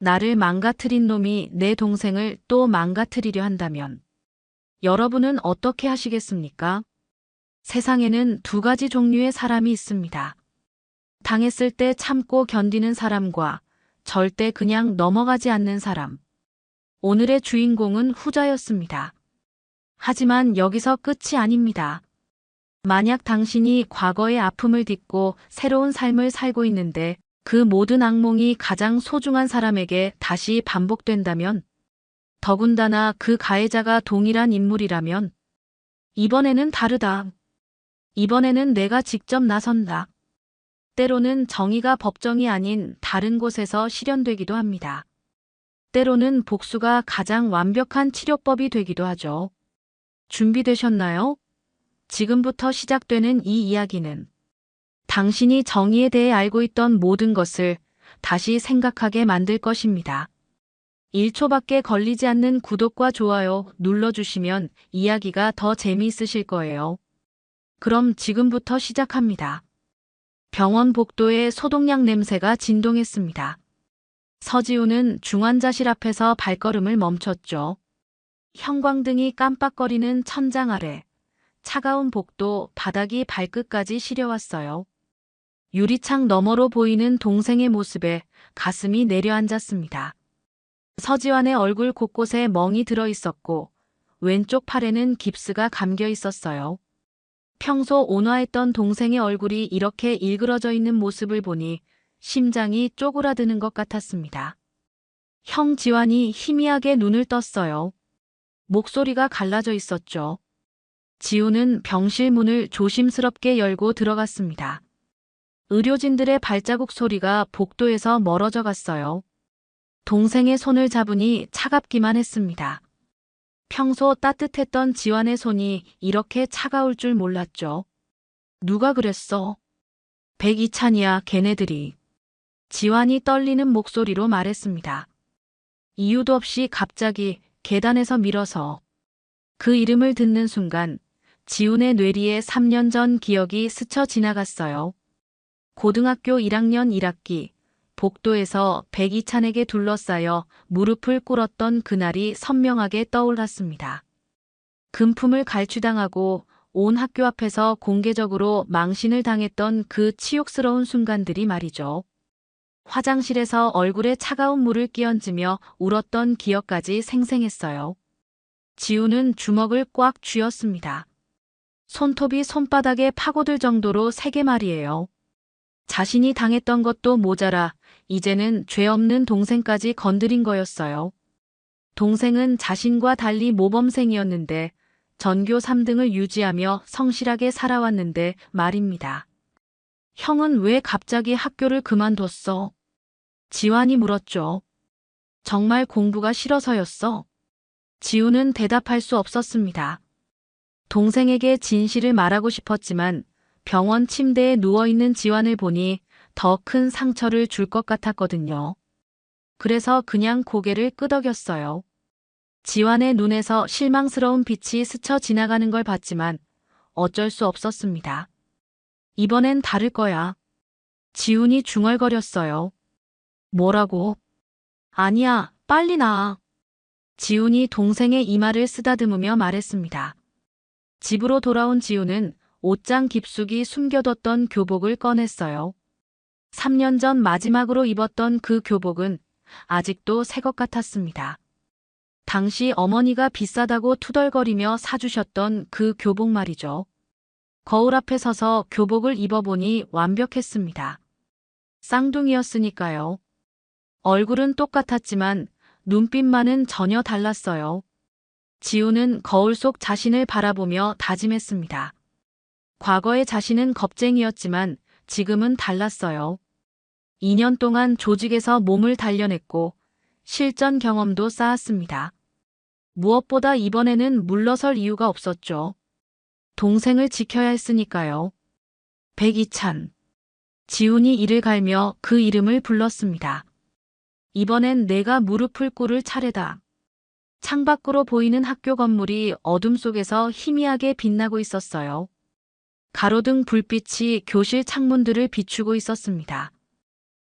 나를 망가뜨린 놈이 내 동생을 또 망가뜨리려 한다면 여러분은 어떻게 하시겠습니까? 세상에는 두 가지 종류의 사람이 있습니다. 당했을 때 참고 견디는 사람과 절대 그냥 넘어가지 않는 사람. 오늘의 주인공은 후자였습니다. 하지만 여기서 끝이 아닙니다. 만약 당신이 과거의 아픔을 딛고 새로운 삶을 살고 있는데 그 모든 악몽이 가장 소중한 사람에게 다시 반복된다면, 더군다나 그 가해자가 동일한 인물이라면, 이번에는 다르다. 이번에는 내가 직접 나선다. 때로는 정의가 법정이 아닌 다른 곳에서 실현되기도 합니다. 때로는 복수가 가장 완벽한 치료법이 되기도 하죠. 준비되셨나요? 지금부터 시작되는 이 이야기는 당신이 정의에 대해 알고 있던 모든 것을 다시 생각하게 만들 것입니다. 1초밖에 걸리지 않는 구독과 좋아요 눌러주시면 이야기가 더 재미있으실 거예요. 그럼 지금부터 시작합니다. 병원 복도에 소독약 냄새가 진동했습니다. 서지우는 중환자실 앞에서 발걸음을 멈췄죠. 형광등이 깜빡거리는 천장 아래 차가운 복도 바닥이 발끝까지 시려왔어요. 유리창 너머로 보이는 동생의 모습에 가슴이 내려앉았습니다. 서지환의 얼굴 곳곳에 멍이 들어 있었고 왼쪽 팔에는 깁스가 감겨 있었어요. 평소 온화했던 동생의 얼굴이 이렇게 일그러져 있는 모습을 보니 심장이 쪼그라드는 것 같았습니다. 형 지환이 희미하게 눈을 떴어요. 목소리가 갈라져 있었죠. 지우는 병실 문을 조심스럽게 열고 들어갔습니다. 의료진들의 발자국 소리가 복도에서 멀어져 갔어요. 동생의 손을 잡으니 차갑기만 했습니다. 평소 따뜻했던 지환의 손이 이렇게 차가울 줄 몰랐죠. 누가 그랬어? 백이찬이야, 걔네들이. 지환이 떨리는 목소리로 말했습니다. 이유도 없이 갑자기 계단에서 밀어서. 그 이름을 듣는 순간 지훈의 뇌리에 3년 전 기억이 스쳐 지나갔어요. 고등학교 1학년 1학기, 복도에서 백이찬에게 둘러싸여 무릎을 꿇었던 그날이 선명하게 떠올랐습니다. 금품을 갈취당하고 온 학교 앞에서 공개적으로 망신을 당했던 그 치욕스러운 순간들이 말이죠. 화장실에서 얼굴에 차가운 물을 끼얹으며 울었던 기억까지 생생했어요. 지우는 주먹을 꽉 쥐었습니다. 손톱이 손바닥에 파고들 정도로 세게 말이에요. 자신이 당했던 것도 모자라 이제는 죄 없는 동생까지 건드린 거였어요. 동생은 자신과 달리 모범생이었는데 전교 3등을 유지하며 성실하게 살아왔는데 말입니다. 형은 왜 갑자기 학교를 그만뒀어? 지환이 물었죠. 정말 공부가 싫어서였어? 지우는 대답할 수 없었습니다. 동생에게 진실을 말하고 싶었지만 병원 침대에 누워있는 지환을 보니 더 큰 상처를 줄 것 같았거든요. 그래서 그냥 고개를 끄덕였어요. 지환의 눈에서 실망스러운 빛이 스쳐 지나가는 걸 봤지만 어쩔 수 없었습니다. 이번엔 다를 거야. 지훈이 중얼거렸어요. 뭐라고? 아니야, 빨리 나아. 지훈이 동생의 이마를 쓰다듬으며 말했습니다. 집으로 돌아온 지훈은 옷장 깊숙이 숨겨뒀던 교복을 꺼냈어요. 3년 전 마지막으로 입었던 그 교복은 아직도 새 것 같았습니다. 당시 어머니가 비싸다고 투덜거리며 사주셨던 그 교복 말이죠. 거울 앞에 서서 교복을 입어보니 완벽했습니다. 쌍둥이였으니까요. 얼굴은 똑같았지만 눈빛만은 전혀 달랐어요. 지우는 거울 속 자신을 바라보며 다짐했습니다. 과거의 자신은 겁쟁이였지만 지금은 달랐어요. 2년 동안 조직에서 몸을 단련했고 실전 경험도 쌓았습니다. 무엇보다 이번에는 물러설 이유가 없었죠. 동생을 지켜야 했으니까요. 백이찬. 지훈이 이를 갈며 그 이름을 불렀습니다. 이번엔 내가 무릎을 꿇을 차례다. 창밖으로 보이는 학교 건물이 어둠 속에서 희미하게 빛나고 있었어요. 가로등 불빛이 교실 창문들을 비추고 있었습니다.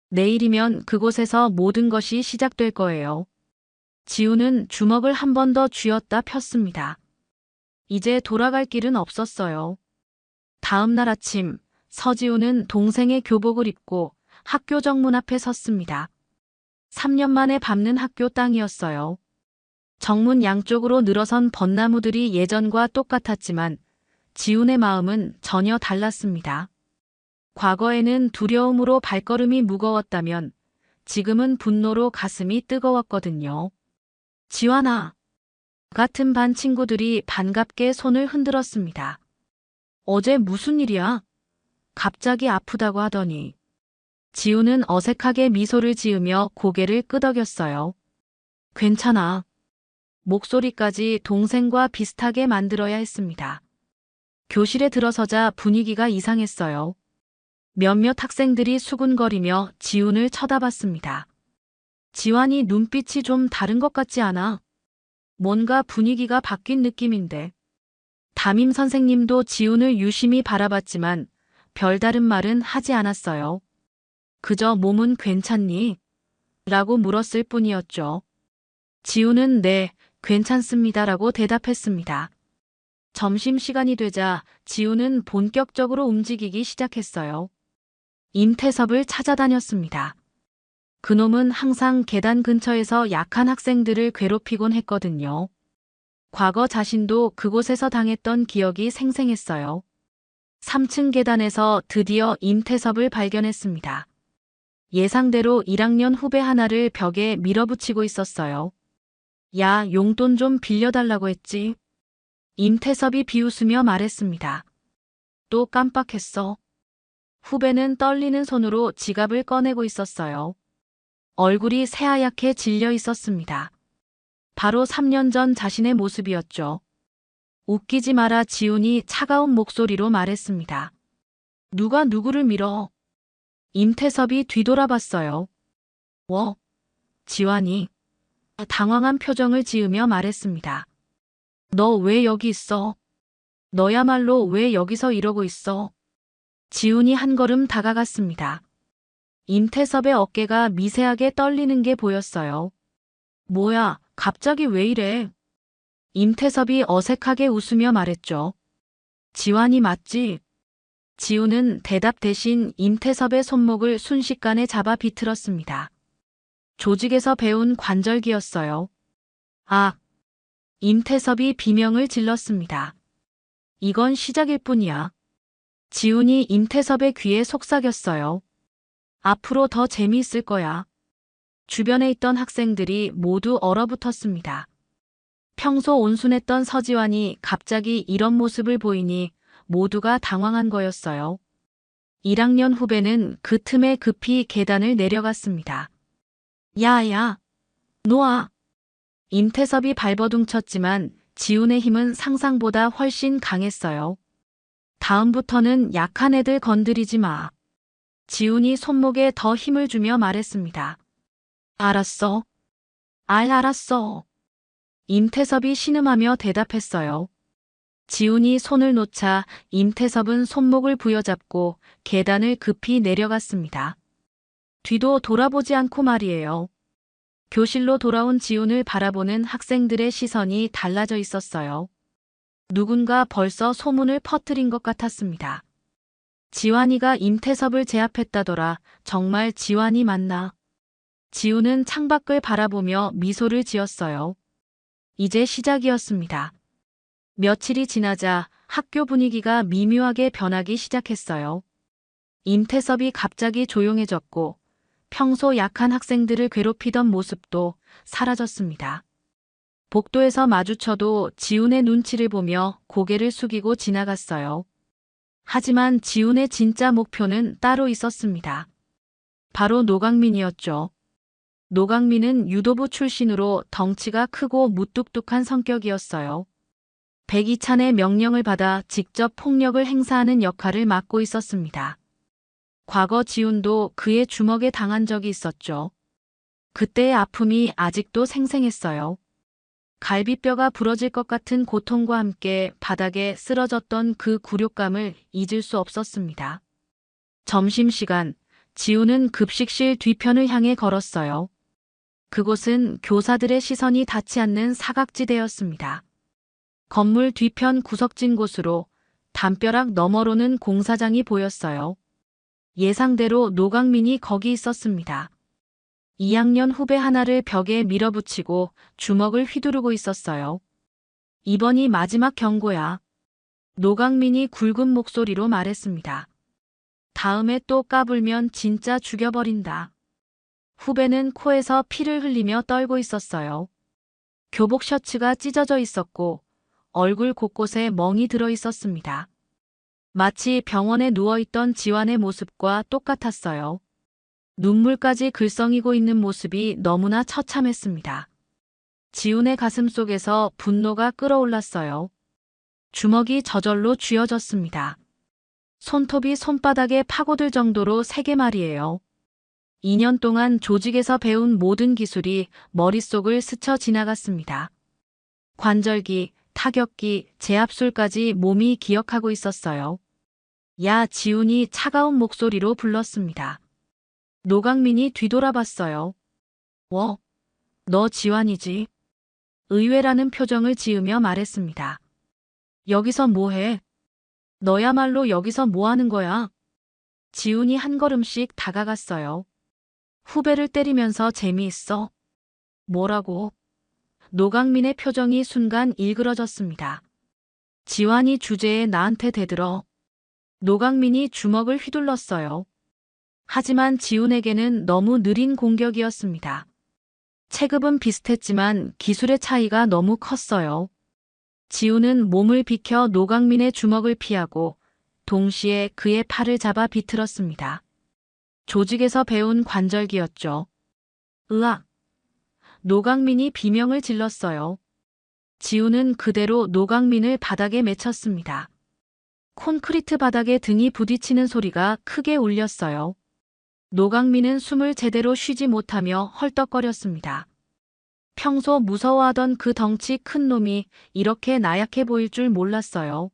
내일이면 그곳에서 모든 것이 시작될 거예요. 지우는 주먹을 한 번 더 쥐었다 폈습니다. 이제 돌아갈 길은 없었어요. 다음 날 아침, 서지우는 동생의 교복을 입고 학교 정문 앞에 섰습니다. 3년 만에 밟는 학교 땅이었어요. 정문 양쪽으로 늘어선 벚나무들이 예전과 똑같았지만 지훈의 마음은 전혀 달랐습니다. 과거에는 두려움으로 발걸음이 무거웠다면 지금은 분노로 가슴이 뜨거웠거든요. 지환아. 같은 반 친구들이 반갑게 손을 흔들었습니다. 어제 무슨 일이야? 갑자기 아프다고 하더니. 지우는 어색하게 미소를 지으며 고개를 끄덕였어요. 괜찮아. 목소리까지 동생과 비슷하게 만들어야 했습니다. 교실에 들어서자 분위기가 이상했어요. 몇몇 학생들이 수군거리며 지훈을 쳐다봤습니다. 지환이 눈빛이 좀 다른 것 같지 않아? 뭔가 분위기가 바뀐 느낌인데. 담임 선생님도 지훈을 유심히 바라봤지만 별다른 말은 하지 않았어요. 그저 몸은 괜찮니? 라고 물었을 뿐이었죠. 지훈은 네, 괜찮습니다라고 대답했습니다. 점심시간이 되자 지훈은 본격적으로 움직이기 시작했어요. 임태섭을 찾아다녔습니다. 그놈은 항상 계단 근처에서 약한 학생들을 괴롭히곤 했거든요. 과거 자신도 그곳에서 당했던 기억이 생생했어요. 3층 계단에서 드디어 임태섭을 발견했습니다. 예상대로 1학년 후배 하나를 벽에 밀어붙이고 있었어요. 야, 용돈 좀 빌려달라고 했지. 임태섭이 비웃으며 말했습니다. 또 깜빡했어. 후배는 떨리는 손으로 지갑을 꺼내고 있었어요. 얼굴이 새하얗게 질려 있었습니다. 바로 3년 전 자신의 모습이었죠. 웃기지 마라 지훈이 차가운 목소리로 말했습니다. 누가 누구를 밀어? 임태섭이 뒤돌아봤어요. 지환이. 당황한 표정을 지으며 말했습니다. 너 왜 여기 있어? 너야말로 왜 여기서 이러고 있어? 지훈이 한 걸음 다가갔습니다. 임태섭의 어깨가 미세하게 떨리는 게 보였어요. 뭐야, 갑자기 왜 이래? 임태섭이 어색하게 웃으며 말했죠. 지환이 맞지? 지훈은 대답 대신 임태섭의 손목을 순식간에 잡아 비틀었습니다. 조직에서 배운 관절기였어요. 아! 임태섭이 비명을 질렀습니다. 이건 시작일 뿐이야. 지훈이 임태섭의 귀에 속삭였어요. 앞으로 더 재미있을 거야. 주변에 있던 학생들이 모두 얼어붙었습니다. 평소 온순했던 서지환이 갑자기 이런 모습을 보이니 모두가 당황한 거였어요. 1학년 후배는 그 틈에 급히 계단을 내려갔습니다. 야야, 놓아. 임태섭이 발버둥쳤지만 지훈의 힘은 상상보다 훨씬 강했어요. 다음부터는 약한 애들 건드리지 마. 지훈이 손목에 더 힘을 주며 말했습니다. 알았어. 알았어. 임태섭이 신음하며 대답했어요. 지훈이 손을 놓자 임태섭은 손목을 부여잡고 계단을 급히 내려갔습니다. 뒤도 돌아보지 않고 말이에요. 교실로 돌아온 지훈을 바라보는 학생들의 시선이 달라져 있었어요. 누군가 벌써 소문을 퍼뜨린 것 같았습니다. 지환이가 임태섭을 제압했다더라. 정말 지환이 맞나? 지훈은 창밖을 바라보며 미소를 지었어요. 이제 시작이었습니다. 며칠이 지나자 학교 분위기가 미묘하게 변하기 시작했어요. 임태섭이 갑자기 조용해졌고 평소 약한 학생들을 괴롭히던 모습도 사라졌습니다. 복도에서 마주쳐도 지훈의 눈치를 보며 고개를 숙이고 지나갔어요. 하지만 지훈의 진짜 목표는 따로 있었습니다. 바로 노강민이었죠. 노강민은 유도부 출신으로 덩치가 크고 무뚝뚝한 성격이었어요. 백이찬의 명령을 받아 직접 폭력을 행사하는 역할을 맡고 있었습니다. 과거 지훈도 그의 주먹에 당한 적이 있었죠. 그때의 아픔이 아직도 생생했어요. 갈비뼈가 부러질 것 같은 고통과 함께 바닥에 쓰러졌던 그 굴욕감을 잊을 수 없었습니다. 점심시간, 지우는 급식실 뒤편을 향해 걸었어요. 그곳은 교사들의 시선이 닿지 않는 사각지대였습니다. 건물 뒤편 구석진 곳으로 담벼락 너머로는 공사장이 보였어요. 예상대로 노강민이 거기 있었습니다. 2학년 후배 하나를 벽에 밀어붙이고 주먹을 휘두르고 있었어요. 이번이 마지막 경고야. 노강민이 굵은 목소리로 말했습니다. 다음에 또 까불면 진짜 죽여버린다. 후배는 코에서 피를 흘리며 떨고 있었어요. 교복 셔츠가 찢어져 있었고 얼굴 곳곳에 멍이 들어 있었습니다. 마치 병원에 누워있던 지환의 모습과 똑같았어요. 눈물까지 글썽이고 있는 모습이 너무나 처참했습니다. 지훈의 가슴 속에서 분노가 끓어올랐어요. 주먹이 저절로 쥐어졌습니다. 손톱이 손바닥에 파고들 정도로 세게 말이에요. 2년 동안 조직에서 배운 모든 기술이 머릿속을 스쳐 지나갔습니다. 관절기, 타격기, 제압술까지 몸이 기억하고 있었어요. 야, 지훈이 차가운 목소리로 불렀습니다. 노강민이 뒤돌아봤어요. 너 지환이지? 의외라는 표정을 지으며 말했습니다. 여기서 뭐해? 너야말로 여기서 뭐하는 거야? 지훈이 한 걸음씩 다가갔어요. 후배를 때리면서 재미있어? 뭐라고? 노강민의 표정이 순간 일그러졌습니다. 지환이 주제에 나한테 대들어. 노강민이 주먹을 휘둘렀어요. 하지만 지훈에게는 너무 느린 공격이었습니다. 체급은 비슷했지만 기술의 차이가 너무 컸어요. 지훈은 몸을 비켜 노강민의 주먹을 피하고 동시에 그의 팔을 잡아 비틀었습니다. 조직에서 배운 관절기였죠. 으악! 노강민이 비명을 질렀어요. 지훈은 그대로 노강민을 바닥에 맺혔습니다. 콘크리트 바닥에 등이 부딪히는 소리가 크게 울렸어요. 노강민은 숨을 제대로 쉬지 못하며 헐떡거렸습니다. 평소 무서워하던 그 덩치 큰 놈이 이렇게 나약해 보일 줄 몰랐어요.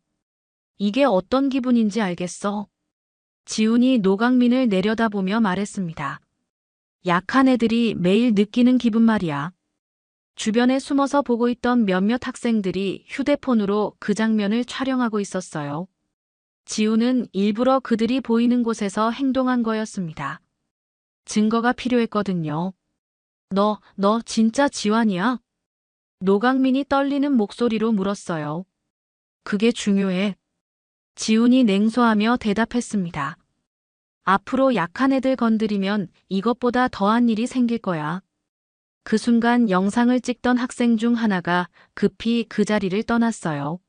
이게 어떤 기분인지 알겠어? 지훈이 노강민을 내려다보며 말했습니다. 약한 애들이 매일 느끼는 기분 말이야. 주변에 숨어서 보고 있던 몇몇 학생들이 휴대폰으로 그 장면을 촬영하고 있었어요. 지훈은 일부러 그들이 보이는 곳에서 행동한 거였습니다. 증거가 필요했거든요. 너 진짜 지환이야? 노강민이 떨리는 목소리로 물었어요. 그게 중요해. 지훈이 냉소하며 대답했습니다. 앞으로 약한 애들 건드리면 이것보다 더한 일이 생길 거야. 그 순간 영상을 찍던 학생 중 하나가 급히 그 자리를 떠났어요.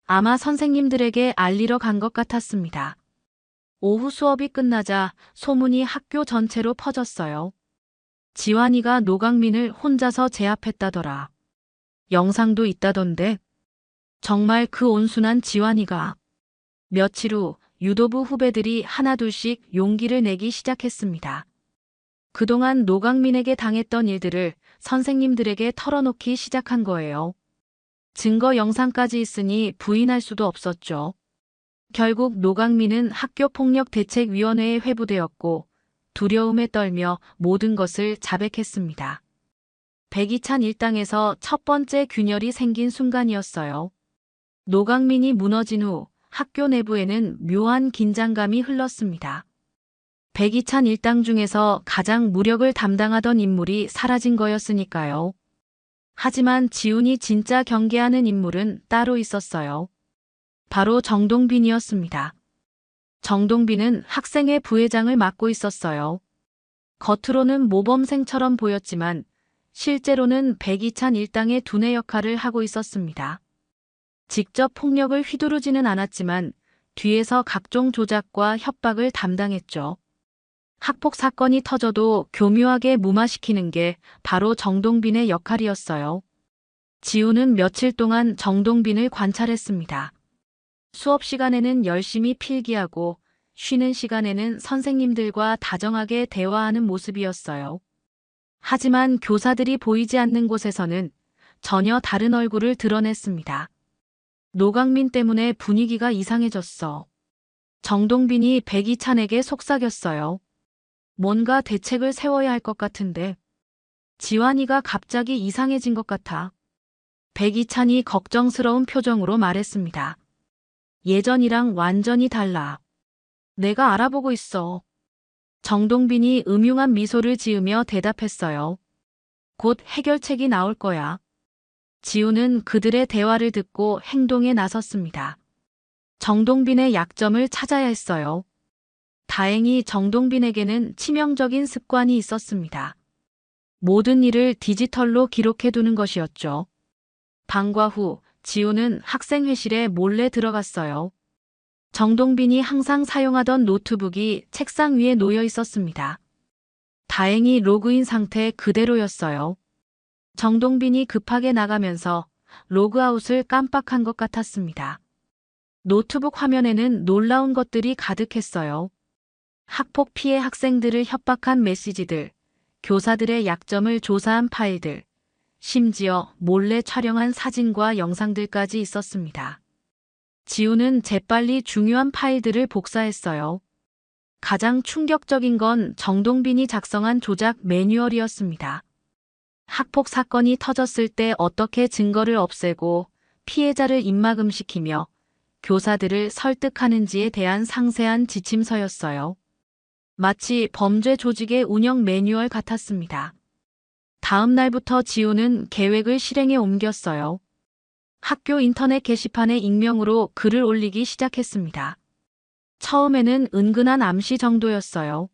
아마 선생님들에게 알리러 간 것 같았습니다. 오후 수업이 끝나자 소문이 학교 전체로 퍼졌어요. 지환이가 노강민을 혼자서 제압했다더라. 영상도 있다던데. 정말 그 온순한 지환이가. 며칠 후 유도부 후배들이 하나둘씩 용기를 내기 시작했습니다. 그동안 노강민에게 당했던 일들을 선생님들에게 털어놓기 시작한 거예요. 증거 영상까지 있으니 부인할 수도 없었죠. 결국 노강민은 학교폭력대책위원회에 회부되었고 두려움에 떨며 모든 것을 자백했습니다. 백이찬 일당에서 첫 번째 균열이 생긴 순간이었어요. 노강민이 무너진 후 학교 내부에는 묘한 긴장감이 흘렀습니다. 백이찬 일당 중에서 가장 무력을 담당하던 인물이 사라진 거였으니까요. 하지만 지훈이 진짜 경계하는 인물은 따로 있었어요. 바로 정동빈이었습니다. 정동빈은 학생회 부회장을 맡고 있었어요. 겉으로는 모범생처럼 보였지만 실제로는 백이찬 일당의 두뇌 역할을 하고 있었습니다. 직접 폭력을 휘두르지는 않았지만 뒤에서 각종 조작과 협박을 담당했죠. 학폭 사건이 터져도 교묘하게 무마시키는 게 바로 정동빈의 역할이었어요. 지훈은 며칠 동안 정동빈을 관찰했습니다. 수업 시간에는 열심히 필기하고 쉬는 시간에는 선생님들과 다정하게 대화하는 모습이었어요. 하지만 교사들이 보이지 않는 곳에서는 전혀 다른 얼굴을 드러냈습니다. 노강민 때문에 분위기가 이상해졌어. 정동빈이 백이찬에게 속삭였어요. 뭔가 대책을 세워야 할 것 같은데 지환이가 갑자기 이상해진 것 같아. 백이찬이 걱정스러운 표정으로 말했습니다. 예전이랑 완전히 달라. 내가 알아보고 있어. 정동빈이 음흉한 미소를 지으며 대답했어요. 곧 해결책이 나올 거야. 지우는 그들의 대화를 듣고 행동에 나섰습니다. 정동빈의 약점을 찾아야 했어요. 다행히 정동빈에게는 치명적인 습관이 있었습니다. 모든 일을 디지털로 기록해두는 것이었죠. 방과 후 지우는 학생회실에 몰래 들어갔어요. 정동빈이 항상 사용하던 노트북이 책상 위에 놓여 있었습니다. 다행히 로그인 상태 그대로였어요. 정동빈이 급하게 나가면서 로그아웃을 깜빡한 것 같았습니다. 노트북 화면에는 놀라운 것들이 가득했어요. 학폭 피해 학생들을 협박한 메시지들, 교사들의 약점을 조사한 파일들, 심지어 몰래 촬영한 사진과 영상들까지 있었습니다. 지우는 재빨리 중요한 파일들을 복사했어요. 가장 충격적인 건 정동빈이 작성한 조작 매뉴얼이었습니다. 학폭 사건이 터졌을 때 어떻게 증거를 없애고 피해자를 입막음시키며 교사들을 설득하는지에 대한 상세한 지침서였어요. 마치 범죄 조직의 운영 매뉴얼 같았습니다. 다음 날부터 지우는 계획을 실행에 옮겼어요. 학교 인터넷 게시판에 익명으로 글을 올리기 시작했습니다. 처음에는 은근한 암시 정도였어요.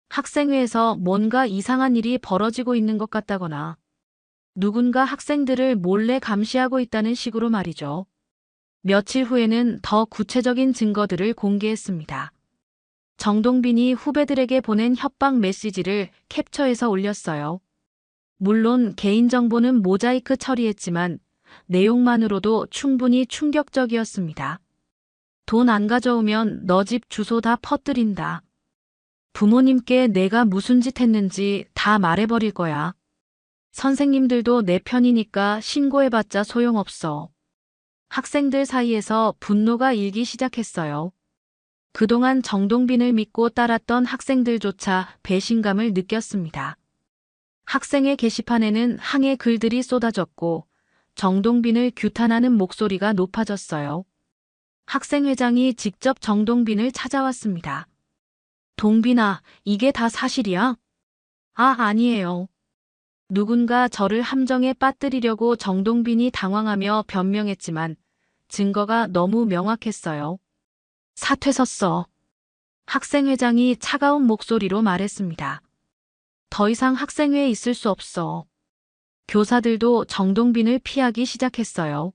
학생회에서 뭔가 이상한 일이 벌어지고 있는 것 같다거나 누군가 학생들을 몰래 감시하고 있다는 식으로 말이죠. 며칠 후에는 더 구체적인 증거들을 공개했습니다. 정동빈이 후배들에게 보낸 협박 메시지를 캡처해서 올렸어요. 물론 개인정보는 모자이크 처리했지만 내용만으로도 충분히 충격적이었습니다. 돈 안 가져오면 너 집 주소 다 퍼뜨린다. 부모님께 내가 무슨 짓 했는지 다 말해버릴 거야. 선생님들도 내 편이니까 신고해봤자 소용없어. 학생들 사이에서 분노가 일기 시작했어요. 그동안 정동빈을 믿고 따랐던 학생들조차 배신감을 느꼈습니다. 학생의 게시판에는 항해 글들이 쏟아졌고 정동빈을 규탄하는 목소리가 높아졌어요. 학생회장이 직접 정동빈을 찾아왔습니다. 동빈아, 이게 다 사실이야? 아니에요. 누군가 저를 함정에 빠뜨리려고 정동빈이 당황하며 변명했지만 증거가 너무 명확했어요. 사퇴 섰어. 학생회장이 차가운 목소리로 말했습니다. 더 이상 학생회에 있을 수 없어. 교사들도 정동빈을 피하기 시작했어요.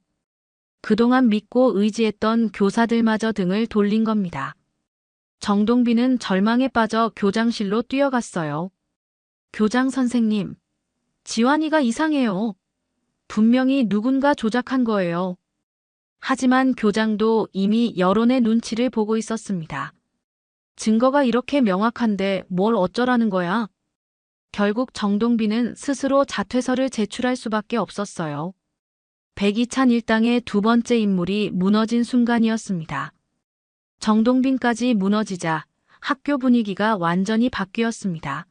그동안 믿고 의지했던 교사들마저 등을 돌린 겁니다. 정동빈은 절망에 빠져 교장실로 뛰어갔어요. 교장 선생님, 지환이가 이상해요. 분명히 누군가 조작한 거예요. 하지만 교장도 이미 여론의 눈치를 보고 있었습니다. 증거가 이렇게 명확한데 뭘 어쩌라는 거야? 결국 정동빈은 스스로 자퇴서를 제출할 수밖에 없었어요. 백이찬 일당의 두 번째 인물이 무너진 순간이었습니다. 정동빈까지 무너지자 학교 분위기가 완전히 바뀌었습니다.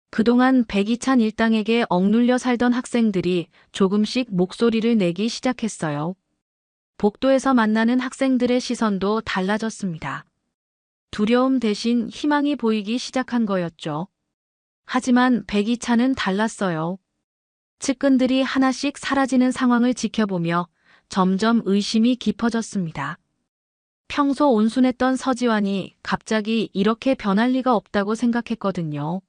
그동안 백이찬 일당에게 억눌려 살던 학생들이 조금씩 목소리를 내기 시작했어요. 복도에서 만나는 학생들의 시선도 달라졌습니다. 두려움 대신 희망이 보이기 시작한 거였죠. 하지만 백이찬은 달랐어요. 측근들이 하나씩 사라지는 상황을 지켜보며 점점 의심이 깊어졌습니다. 평소 온순했던 서지환이 갑자기 이렇게 변할 리가 없다고 생각했거든요.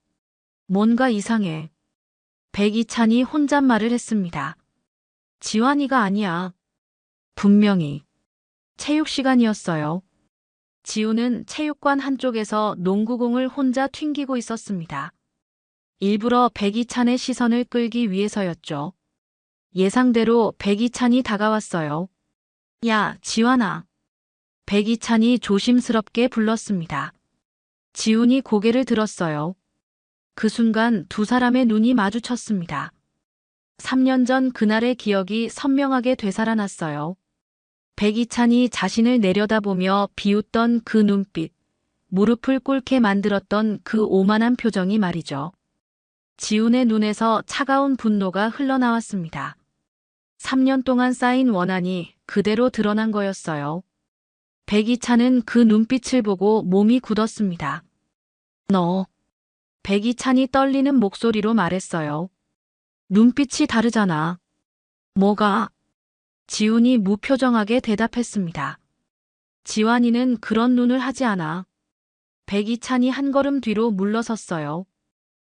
뭔가 이상해. 백이찬이 혼잣말을 했습니다. 지환이가 아니야. 분명히. 체육 시간이었어요. 지우는 체육관 한쪽에서 농구공을 혼자 튕기고 있었습니다. 일부러 백이찬의 시선을 끌기 위해서였죠. 예상대로 백이찬이 다가왔어요. 야, 지환아. 백이찬이 조심스럽게 불렀습니다. 지훈이 고개를 들었어요. 그 순간 두 사람의 눈이 마주쳤습니다. 3년 전 그날의 기억이 선명하게 되살아났어요. 백이찬이 자신을 내려다보며 비웃던 그 눈빛, 무릎을 꿇게 만들었던 그 오만한 표정이 말이죠. 지훈의 눈에서 차가운 분노가 흘러나왔습니다. 3년 동안 쌓인 원한이 그대로 드러난 거였어요. 백이찬은 그 눈빛을 보고 몸이 굳었습니다. 너. 백이찬이 떨리는 목소리로 말했어요. 눈빛이 다르잖아. 뭐가? 지훈이 무표정하게 대답했습니다. 지환이는 그런 눈을 하지 않아. 백이찬이 한 걸음 뒤로 물러섰어요.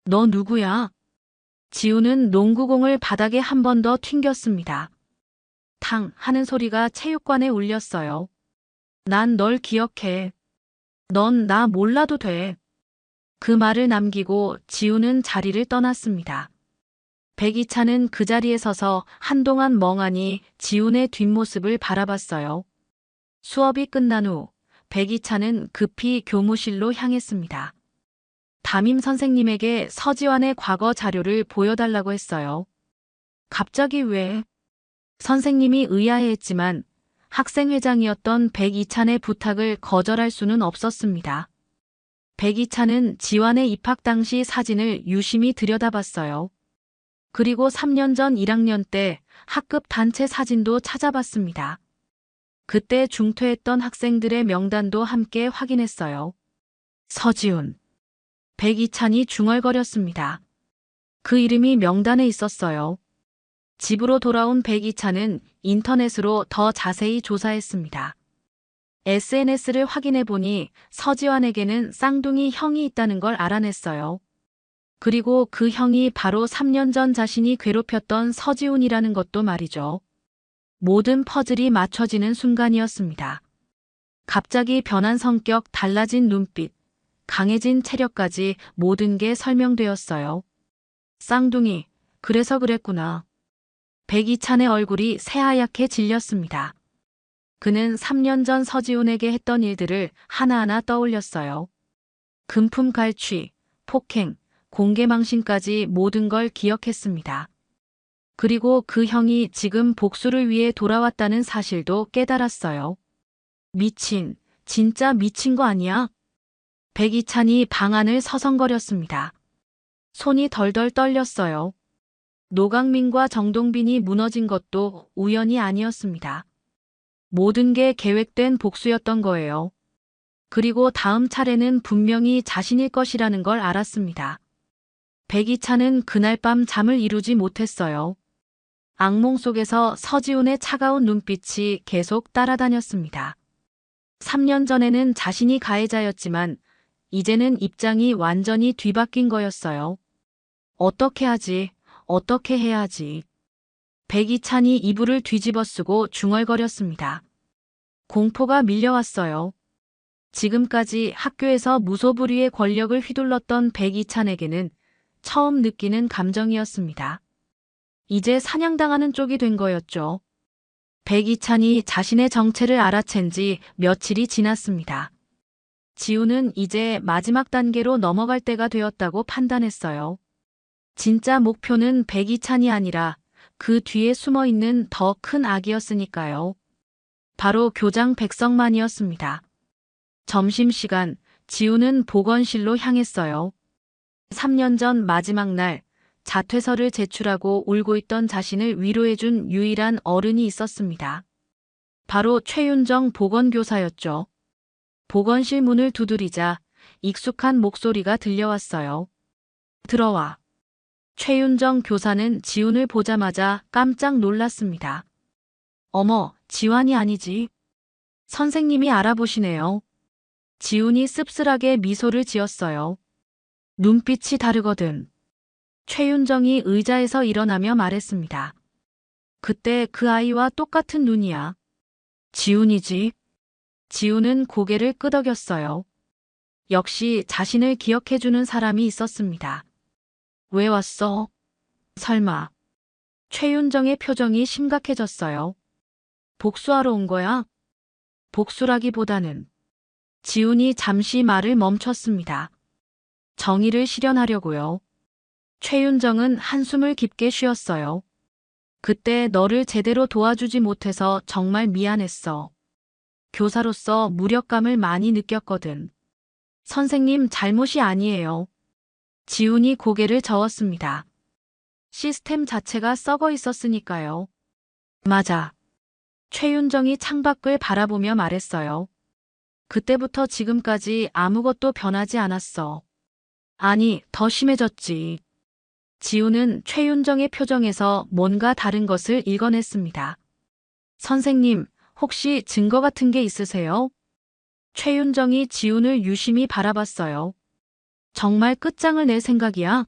너 누구야? 지훈은 농구공을 바닥에 한 번 더 튕겼습니다. 탕 하는 소리가 체육관에 울렸어요. 난 널 기억해. 넌 나 몰라도 돼. 그 말을 남기고 지훈은 자리를 떠났습니다. 백이찬은 그 자리에 서서 한동안 멍하니 지훈의 뒷모습을 바라봤어요. 수업이 끝난 후 백이찬은 급히 교무실로 향했습니다. 담임 선생님에게 서지환의 과거 자료를 보여달라고 했어요. 갑자기 왜? 선생님이 의아해했지만 학생회장이었던 백이찬의 부탁을 거절할 수는 없었습니다. 백이찬은 지환의 입학 당시 사진을 유심히 들여다봤어요. 그리고 3년 전 1학년 때 학급 단체 사진도 찾아봤습니다. 그때 중퇴했던 학생들의 명단도 함께 확인했어요. 서지훈. 백이찬이 중얼거렸습니다. 그 이름이 명단에 있었어요. 집으로 돌아온 백이찬은 인터넷으로 더 자세히 조사했습니다. SNS를 확인해 보니 서지환에게는 쌍둥이 형이 있다는 걸 알아냈어요. 그리고 그 형이 바로 3년 전 자신이 괴롭혔던 서지훈이라는 것도 말이죠. 모든 퍼즐이 맞춰지는 순간이었습니다. 갑자기 변한 성격, 달라진 눈빛, 강해진 체력까지 모든 게 설명되었어요. 쌍둥이, 그래서 그랬구나. 백이찬의 얼굴이 새하얗게 질렸습니다. 그는 3년 전 서지훈에게 했던 일들을 하나하나 떠올렸어요. 금품 갈취, 폭행, 공개망신까지 모든 걸 기억했습니다. 그리고 그 형이 지금 복수를 위해 돌아왔다는 사실도 깨달았어요. 미친, 진짜 미친 거 아니야? 백이찬이 방 안을 서성거렸습니다. 손이 덜덜 떨렸어요. 노강민과 정동빈이 무너진 것도 우연이 아니었습니다. 모든 게 계획된 복수였던 거예요. 그리고 다음 차례는 분명히 자신일 것이라는 걸 알았습니다. 백이찬은 그날 밤 잠을 이루지 못했어요. 악몽 속에서 서지훈의 차가운 눈빛이 계속 따라다녔습니다. 3년 전에는 자신이 가해자였지만 이제는 입장이 완전히 뒤바뀐 거였어요. 어떻게 하지? 어떻게 해야 하지? 백이찬이 이불을 뒤집어 쓰고 중얼거렸습니다. 공포가 밀려왔어요. 지금까지 학교에서 무소불위의 권력을 휘둘렀던 백이찬에게는 처음 느끼는 감정이었습니다. 이제 사냥당하는 쪽이 된 거였죠. 백이찬이 자신의 정체를 알아챈 지 며칠이 지났습니다. 지훈은 이제 마지막 단계로 넘어갈 때가 되었다고 판단했어요. 진짜 목표는 백이찬이 아니라 그 뒤에 숨어 있는 더 큰 악이었으니까요. 바로 교장 백성만이었습니다. 점심시간, 지훈은 보건실로 향했어요. 3년 전 마지막 날, 자퇴서를 제출하고 울고 있던 자신을 위로해준 유일한 어른이 있었습니다. 바로 최윤정 보건교사였죠. 보건실 문을 두드리자 익숙한 목소리가 들려왔어요. 들어와. 최윤정 교사는 지훈을 보자마자 깜짝 놀랐습니다. 어머, 지환이 아니지. 선생님이 알아보시네요. 지훈이 씁쓸하게 미소를 지었어요. 눈빛이 다르거든. 최윤정이 의자에서 일어나며 말했습니다. 그때 그 아이와 똑같은 눈이야. 지훈이지. 지훈은 고개를 끄덕였어요. 역시 자신을 기억해주는 사람이 있었습니다. 왜 왔어? 설마. 최윤정의 표정이 심각해졌어요. 복수하러 온 거야? 복수라기보다는. 지훈이 잠시 말을 멈췄습니다. 정의를 실현하려고요. 최윤정은 한숨을 깊게 쉬었어요. 그때 너를 제대로 도와주지 못해서 정말 미안했어. 교사로서 무력감을 많이 느꼈거든. 선생님 잘못이 아니에요. 지훈이 고개를 저었습니다. 시스템 자체가 썩어 있었으니까요. 맞아. 최윤정이 창밖을 바라보며 말했어요. 그때부터 지금까지 아무것도 변하지 않았어. 아니, 더 심해졌지. 지우는 최윤정의 표정에서 뭔가 다른 것을 읽어냈습니다. 선생님, 혹시 증거 같은 게 있으세요? 최윤정이 지훈을 유심히 바라봤어요. 정말 끝장을 낼 생각이야?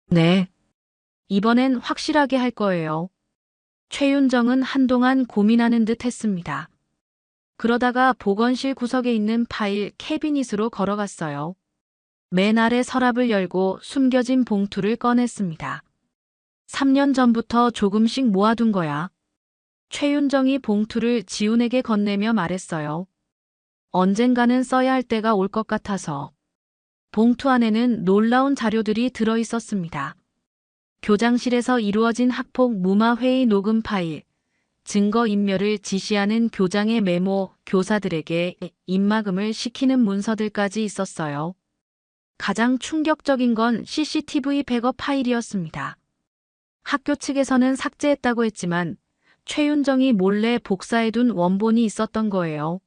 네. 이번엔 확실하게 할 거예요. 최윤정은 한동안 고민하는 듯 했습니다. 그러다가 보건실 구석에 있는 파일 캐비닛으로 걸어갔어요. 맨 아래 서랍을 열고 숨겨진 봉투를 꺼냈습니다. 3년 전부터 조금씩 모아둔 거야. 최윤정이 봉투를 지훈에게 건네며 말했어요. 언젠가는 써야 할 때가 올 것 같아서. 봉투 안에는 놀라운 자료들이 들어 있었습니다. 교장실에서 이루어진 학폭 무마회의 녹음 파일, 증거인멸을 지시하는 교장의 메모, 교사들에게 입막음을 시키는 문서들까지 있었어요. 가장 충격적인 건 CCTV 백업 파일이었습니다. 학교 측에서는 삭제했다고 했지만 최윤정이 몰래 복사해둔 원본이 있었던 거예요.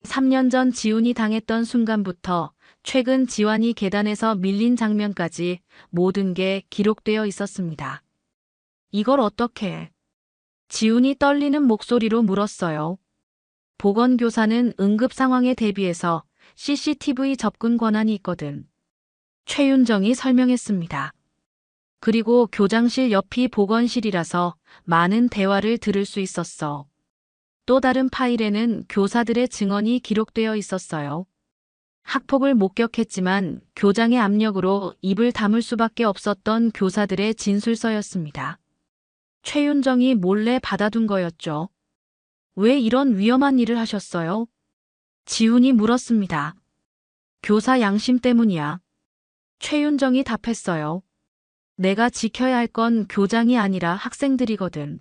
3년 전 지훈이 당했던 순간부터 최근 지환이 계단에서 밀린 장면까지 모든 게 기록되어 있었습니다. 이걸 어떻게? 지훈이 떨리는 목소리로 물었어요. 보건교사는 응급 상황에 대비해서 CCTV 접근 권한이 있거든. 최윤정이 설명했습니다. 그리고 교장실 옆이 보건실이라서 많은 대화를 들을 수 있었어. 또 다른 파일에는 교사들의 증언이 기록되어 있었어요. 학폭을 목격했지만 교장의 압력으로 입을 다물 수밖에 없었던 교사들의 진술서였습니다. 최윤정이 몰래 받아둔 거였죠. 왜 이런 위험한 일을 하셨어요? 지훈이 물었습니다. 교사 양심 때문이야. 최윤정이 답했어요. 내가 지켜야 할 건 교장이 아니라 학생들이거든.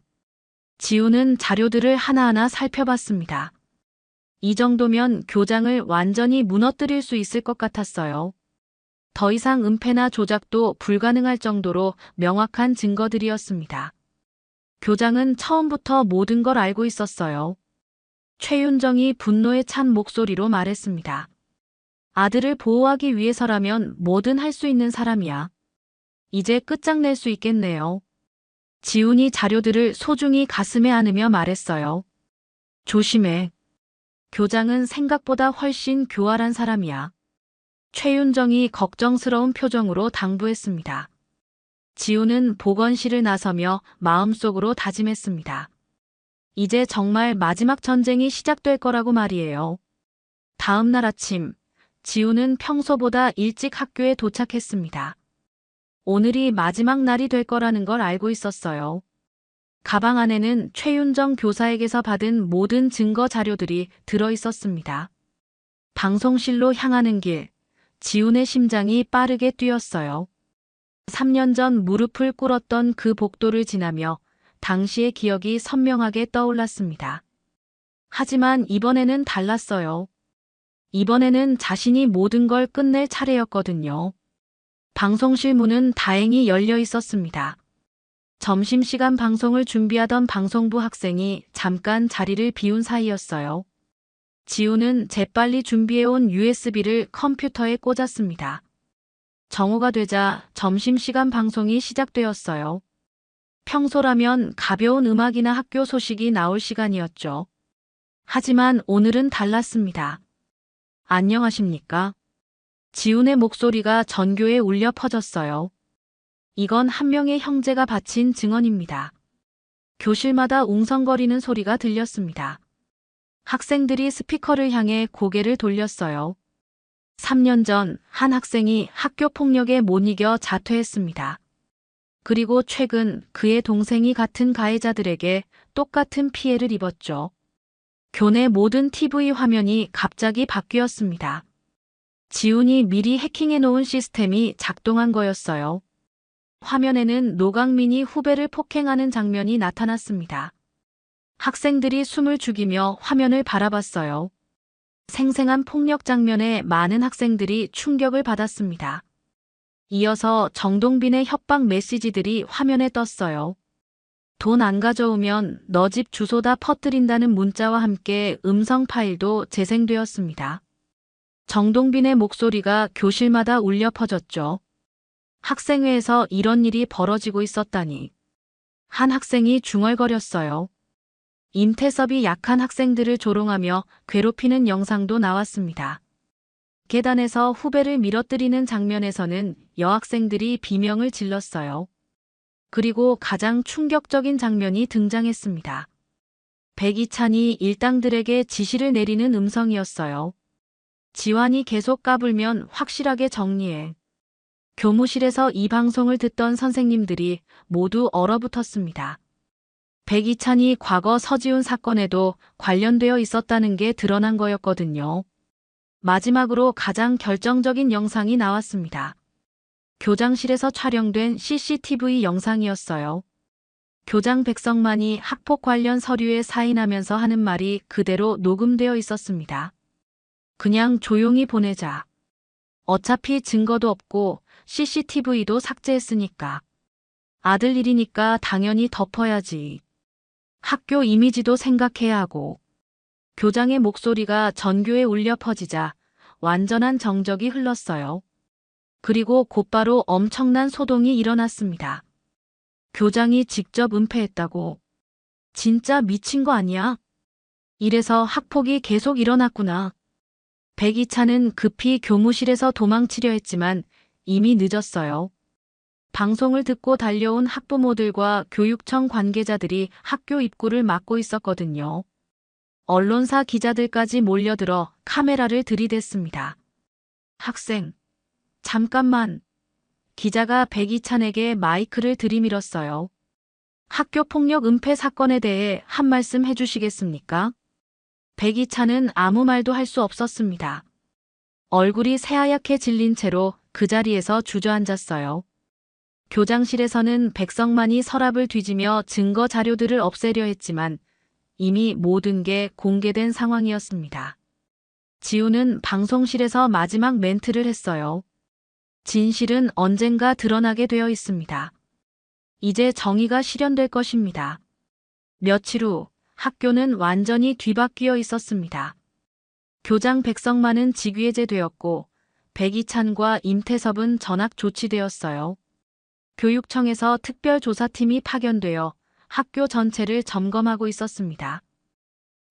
지훈은 자료들을 하나하나 살펴봤습니다. 이 정도면 교장을 완전히 무너뜨릴 수 있을 것 같았어요. 더 이상 은폐나 조작도 불가능할 정도로 명확한 증거들이었습니다. 교장은 처음부터 모든 걸 알고 있었어요. 최윤정이 분노에 찬 목소리로 말했습니다. 아들을 보호하기 위해서라면 뭐든 할 수 있는 사람이야. 이제 끝장낼 수 있겠네요. 지훈이 자료들을 소중히 가슴에 안으며 말했어요. 조심해. 교장은 생각보다 훨씬 교활한 사람이야. 최윤정이 걱정스러운 표정으로 당부했습니다. 지훈은 보건실을 나서며 마음속으로 다짐했습니다. 이제 정말 마지막 전쟁이 시작될 거라고 말이에요. 다음 날 아침, 지훈은 평소보다 일찍 학교에 도착했습니다. 오늘이 마지막 날이 될 거라는 걸 알고 있었어요. 가방 안에는 최윤정 교사에게서 받은 모든 증거 자료들이 들어 있었습니다. 방송실로 향하는 길, 지훈의 심장이 빠르게 뛰었어요. 3년 전 무릎을 꿇었던 그 복도를 지나며 당시의 기억이 선명하게 떠올랐습니다. 하지만 이번에는 달랐어요. 이번에는 자신이 모든 걸 끝낼 차례였거든요. 방송실 문은 다행히 열려 있었습니다. 점심시간 방송을 준비하던 방송부 학생이 잠깐 자리를 비운 사이였어요. 지훈은 재빨리 준비해온 USB를 컴퓨터에 꽂았습니다. 정오가 되자 점심시간 방송이 시작되었어요. 평소라면 가벼운 음악이나 학교 소식이 나올 시간이었죠. 하지만 오늘은 달랐습니다. 안녕하십니까? 지훈의 목소리가 전교에 울려 퍼졌어요. 이건 한 명의 형제가 바친 증언입니다. 교실마다 웅성거리는 소리가 들렸습니다. 학생들이 스피커를 향해 고개를 돌렸어요. 3년 전 한 학생이 학교 폭력에 못 이겨 자퇴했습니다. 그리고 최근 그의 동생이 같은 가해자들에게 똑같은 피해를 입었죠. 교내 모든 TV 화면이 갑자기 바뀌었습니다. 지훈이 미리 해킹해 놓은 시스템이 작동한 거였어요. 화면에는 노강민이 후배를 폭행하는 장면이 나타났습니다. 학생들이 숨을 죽이며 화면을 바라봤어요. 생생한 폭력 장면에 많은 학생들이 충격을 받았습니다. 이어서 정동빈의 협박 메시지들이 화면에 떴어요. 돈 안 가져오면 너 집 주소다 퍼뜨린다는 문자와 함께 음성 파일도 재생되었습니다. 정동빈의 목소리가 교실마다 울려 퍼졌죠. 학생회에서 이런 일이 벌어지고 있었다니. 한 학생이 중얼거렸어요. 임태섭이 약한 학생들을 조롱하며 괴롭히는 영상도 나왔습니다. 계단에서 후배를 밀어뜨리는 장면에서는 여학생들이 비명을 질렀어요. 그리고 가장 충격적인 장면이 등장했습니다. 백이찬이 일당들에게 지시를 내리는 음성이었어요. 지환이 계속 까불면 확실하게 정리해. 교무실에서 이 방송을 듣던 선생님들이 모두 얼어붙었습니다. 백이찬이 과거 서지훈 사건에도 관련되어 있었다는 게 드러난 거였거든요. 마지막으로 가장 결정적인 영상이 나왔습니다. 교장실에서 촬영된 CCTV 영상이었어요. 교장 백성만이 학폭 관련 서류에 사인하면서 하는 말이 그대로 녹음되어 있었습니다. 그냥 조용히 보내자. 어차피 증거도 없고 CCTV도 삭제했으니까. 아들 일이니까 당연히 덮어야지. 학교 이미지도 생각해야 하고. 교장의 목소리가 전교에 울려 퍼지자 완전한 정적이 흘렀어요. 그리고 곧바로 엄청난 소동이 일어났습니다. 교장이 직접 은폐했다고. 진짜 미친 거 아니야? 이래서 학폭이 계속 일어났구나. 백이찬은 급히 교무실에서 도망치려 했지만 이미 늦었어요. 방송을 듣고 달려온 학부모들과 교육청 관계자들이 학교 입구를 막고 있었거든요. 언론사 기자들까지 몰려들어 카메라를 들이댔습니다. 학생, 잠깐만. 기자가 백이찬에게 마이크를 들이밀었어요. 학교폭력 은폐 사건에 대해 한 말씀 해주시겠습니까? 백이찬은 아무 말도 할 수 없었습니다. 얼굴이 새하얗게 질린 채로 그 자리에서 주저앉았어요. 교장실에서는 백성만이 서랍을 뒤지며 증거 자료들을 없애려 했지만 이미 모든 게 공개된 상황이었습니다. 지우는 방송실에서 마지막 멘트를 했어요. 진실은 언젠가 드러나게 되어 있습니다. 이제 정의가 실현될 것입니다. 며칠 후 학교는 완전히 뒤바뀌어 있었습니다. 교장 백성만은 직위해제되었고 백이찬과 임태섭은 전학 조치되었어요. 교육청에서 특별조사팀이 파견되어 학교 전체를 점검하고 있었습니다.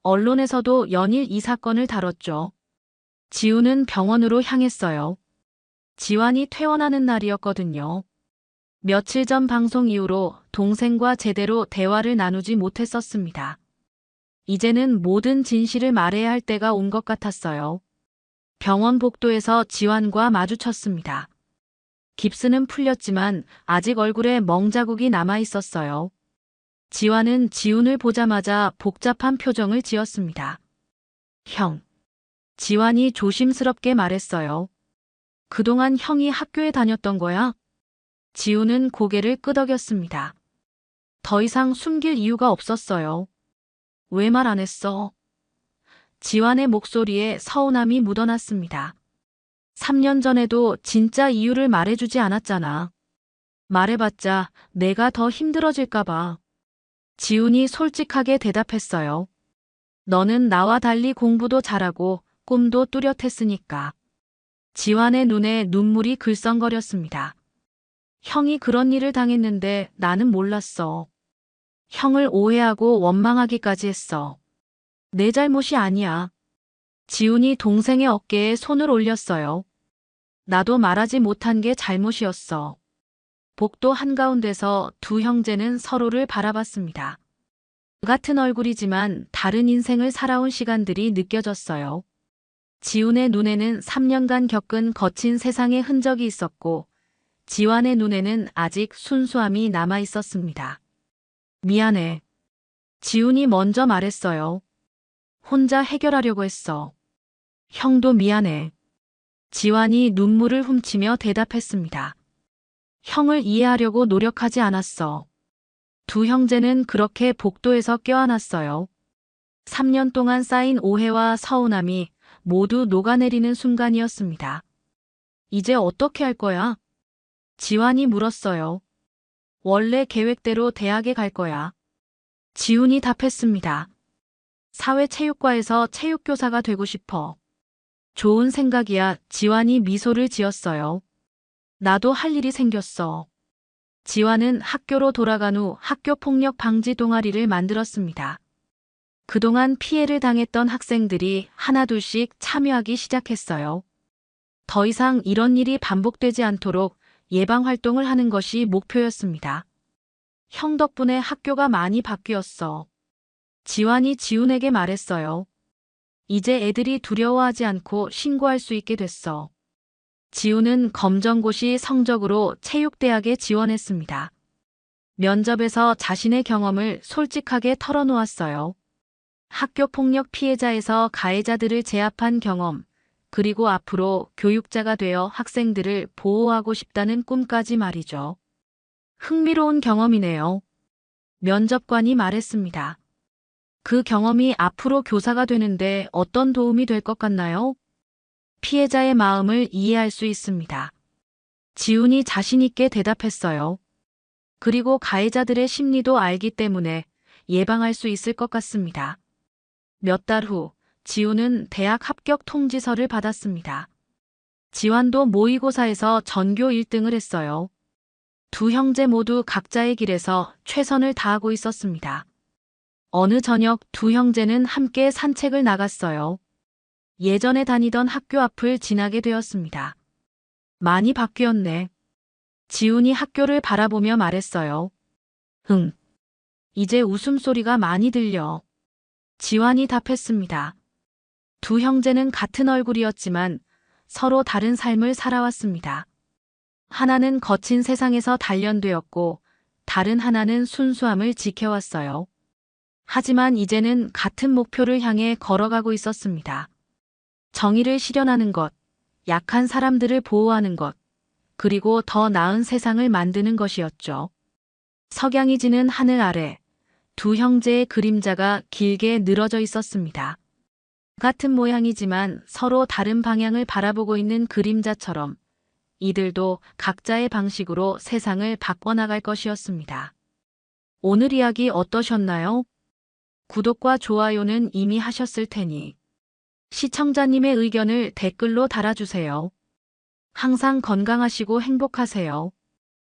언론에서도 연일 이 사건을 다뤘죠. 지우는 병원으로 향했어요. 지환이 퇴원하는 날이었거든요. 며칠 전 방송 이후로 동생과 제대로 대화를 나누지 못했었습니다. 이제는 모든 진실을 말해야 할 때가 온 것 같았어요. 병원 복도에서 지환과 마주쳤습니다. 깁스는 풀렸지만 아직 얼굴에 멍자국이 남아 있었어요. 지환은 지훈을 보자마자 복잡한 표정을 지었습니다. 형. 지환이 조심스럽게 말했어요. 그동안 형이 학교에 다녔던 거야? 지훈은 고개를 끄덕였습니다. 더 이상 숨길 이유가 없었어요. 왜 말 안 했어? 지환의 목소리에 서운함이 묻어났습니다. 3년 전에도 진짜 이유를 말해주지 않았잖아. 말해봤자 내가 더 힘들어질까봐. 지훈이 솔직하게 대답했어요. 너는 나와 달리 공부도 잘하고 꿈도 뚜렷했으니까. 지환의 눈에 눈물이 글썽거렸습니다. 형이 그런 일을 당했는데 나는 몰랐어. 형을 오해하고 원망하기까지 했어. 내 잘못이 아니야. 지훈이 동생의 어깨에 손을 올렸어요. 나도 말하지 못한 게 잘못이었어. 복도 한가운데서 두 형제는 서로를 바라봤습니다. 같은 얼굴이지만 다른 인생을 살아온 시간들이 느껴졌어요. 지훈의 눈에는 3년간 겪은 거친 세상의 흔적이 있었고 지환의 눈에는 아직 순수함이 남아 있었습니다. 미안해. 지훈이 먼저 말했어요. 혼자 해결하려고 했어. 형도 미안해. 지환이 눈물을 훔치며 대답했습니다. 형을 이해하려고 노력하지 않았어. 두 형제는 그렇게 복도에서 껴안았어요. 3년 동안 쌓인 오해와 서운함이 모두 녹아내리는 순간이었습니다. 이제 어떻게 할 거야? 지환이 물었어요. 원래 계획대로 대학에 갈 거야. 지훈이 답했습니다. 사회체육과에서 체육교사가 되고 싶어. 좋은 생각이야. 지환이 미소를 지었어요. 나도 할 일이 생겼어. 지환은 학교로 돌아간 후 학교폭력 방지 동아리를 만들었습니다. 그동안 피해를 당했던 학생들이 하나둘씩 참여하기 시작했어요. 더 이상 이런 일이 반복되지 않도록 예방 활동을 하는 것이 목표였습니다. 형 덕분에 학교가 많이 바뀌었어. 지환이 지훈에게 말했어요. 이제 애들이 두려워하지 않고 신고할 수 있게 됐어. 지훈은 검정고시 성적으로 체육대학에 지원했습니다. 면접에서 자신의 경험을 솔직하게 털어놓았어요. 학교폭력 피해자에서 가해자들을 제압한 경험, 그리고 앞으로 교육자가 되어 학생들을 보호하고 싶다는 꿈까지 말이죠. 흥미로운 경험이네요. 면접관이 말했습니다. 그 경험이 앞으로 교사가 되는데 어떤 도움이 될 것 같나요? 피해자의 마음을 이해할 수 있습니다. 지훈이 자신 있게 대답했어요. 그리고 가해자들의 심리도 알기 때문에 예방할 수 있을 것 같습니다. 몇 달 후, 지훈은 대학 합격 통지서를 받았습니다. 지환도 모의고사에서 전교 1등을 했어요. 두 형제 모두 각자의 길에서 최선을 다하고 있었습니다. 어느 저녁 두 형제는 함께 산책을 나갔어요. 예전에 다니던 학교 앞을 지나게 되었습니다. 많이 바뀌었네. 지훈이 학교를 바라보며 말했어요. 응. 이제 웃음소리가 많이 들려. 지환이 답했습니다. 두 형제는 같은 얼굴이었지만 서로 다른 삶을 살아왔습니다. 하나는 거친 세상에서 단련되었고 다른 하나는 순수함을 지켜왔어요. 하지만 이제는 같은 목표를 향해 걸어가고 있었습니다. 정의를 실현하는 것, 약한 사람들을 보호하는 것, 그리고 더 나은 세상을 만드는 것이었죠. 석양이 지는 하늘 아래 두 형제의 그림자가 길게 늘어져 있었습니다. 같은 모양이지만 서로 다른 방향을 바라보고 있는 그림자처럼 이들도 각자의 방식으로 세상을 바꿔나갈 것이었습니다. 오늘 이야기 어떠셨나요? 구독과 좋아요는 이미 하셨을 테니 시청자님의 의견을 댓글로 달아주세요. 항상 건강하시고 행복하세요.